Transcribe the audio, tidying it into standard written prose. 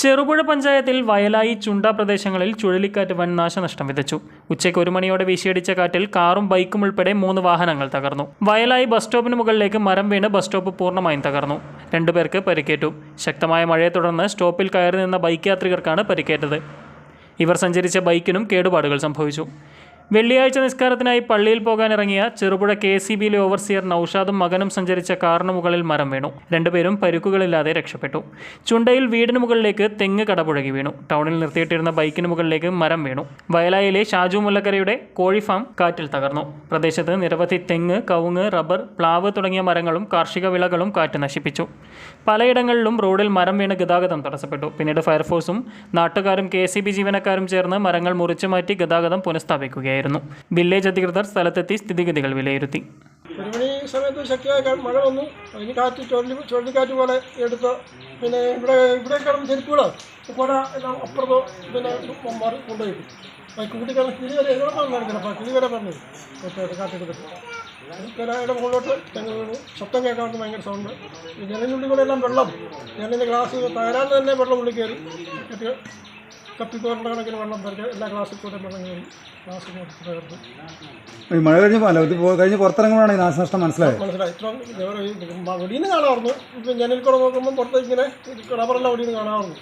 ചെറുപുഴ പഞ്ചായത്തിൽ വയലായി ചുണ്ട പ്രദേശങ്ങളിൽ ചുഴലിക്കാറ്റ് വൻ നാശനഷ്ടം വിതച്ചു. ഉച്ചയ്ക്ക് 1 മണിയോടെ വീശിയടിച്ച കാറ്റിൽ കാറും ബൈക്കും ഉൾപ്പെടെ 3 വാഹനങ്ങൾ തകർന്നു. വയലായി ബസ് സ്റ്റോപ്പിന് മുകളിലേക്ക് മരം വീണ് ബസ് സ്റ്റോപ്പ് പൂർണ്ണമായും തകർന്നു. 2 പേർക്ക് പരിക്കേറ്റു. ശക്തമായ മഴയെ തുടർന്ന് സ്റ്റോപ്പിൽ കയറി നിന്ന ബൈക്ക് യാത്രികർക്കാണ് പരിക്കേറ്റത്. ഇവർ സഞ്ചരിച്ച ബൈക്കിനും കേടുപാടുകൾ സംഭവിച്ചു. വെള്ളിയാഴ്ച നിസ്കാരത്തിനായി പള്ളിയിൽ പോകാനിറങ്ങിയ ചെറുപുഴ KCBയിലെ ഓവർസിയർ നൌഷാദും മകനും സഞ്ചരിച്ച കാറിന് മുകളിൽ മരം വീണു. 2 പേരും പരുക്കുകളില്ലാതെ രക്ഷപ്പെട്ടു. ചുണ്ടയിൽ വീടിന് മുകളിലേക്ക് തെങ്ങ് കടപുഴകി വീണു. ടൗണിൽ നിർത്തിയിട്ടിരുന്ന ബൈക്കിന് മുകളിലേക്ക് മരം വീണു. വയലായിലെ ഷാജു മുല്ലക്കരയുടെ കോഴി ഫാം കാറ്റിൽ തകർന്നു. പ്രദേശത്ത് നിരവധി തെങ്ങ്, കവുങ്ങ്, റബ്ബർ, പ്ലാവ് തുടങ്ങിയ മരങ്ങളും കാർഷിക വിളകളും കാറ്റ് നശിപ്പിച്ചു. പലയിടങ്ങളിലും റോഡിൽ മരം വീണ് ഗതാഗതം തടസ്സപ്പെട്ടു. പിന്നീട് ഫയർഫോഴ്സും നാട്ടുകാരും KCB ജീവനക്കാരും ചേർന്ന് മരങ്ങൾ മുറിച്ചു മാറ്റി ഗതാഗതം പുനഃസ്ഥാപിക്കുകയായിരുന്നു. വില്ലേജ് അധികൃതർ സ്ഥലത്തെത്തി സ്ഥിതിഗതികൾ വിലയിരുത്തി. 1 മണി സമയത്ത് ശക്തിയായ മഴ വന്നു. അതിന് കാറ്റ് ചുഴലിക്കാറ്റ് പോലെ എടുത്ത് പിന്നെ ഇവിടെ കിടന്ന് ചെരുപ്പുകൾ കുട എല്ലാം അപ്പുറത്ത് പിന്നെ കൊണ്ടുപോയി കൂട്ടി കിടന്ന് കിളി വരെ എഴുതണം കിളി വരെ പറഞ്ഞു കാറ്റെടുത്തിട്ട് കിടയുടെ മുകളിലോട്ട് തെങ്ങ് വീണു. ശബ്ദം കേൾക്കാൻ ഭയങ്കര സൗണ്ട്. ജനലിനുള്ളിൽ കൂടെ എല്ലാം വെള്ളം, ജനലിൻ്റെ ഗ്ലാസ് തകരാൻ തന്നെ വെള്ളം ഉള്ളിൽ കയറി കപ്പിക്കോറിൻ്റെ കണക്കിന് വെള്ളം പറിക്കുക. എല്ലാ ഗ്ലാസ്സിൽ കൂടെ വെള്ളം കയറി ഗ്ലാസ് തകർന്നു. മഴ കഴിഞ്ഞ് പുറത്തിറങ്ങുമ്പോഴാണ് ഈ നാശനഷ്ടം മനസ്സിലായി. ഇത്ര വെളിയിൽ നിന്ന് കാണാമായിരുന്നു. ഇപ്പം ജനലിൽ കൂടെ നോക്കുമ്പോൾ പുറത്ത് ഇങ്ങനെ റബ്ബറെല്ലാം വെളിയിൽ നിന്ന് കാണാമായിരുന്നു.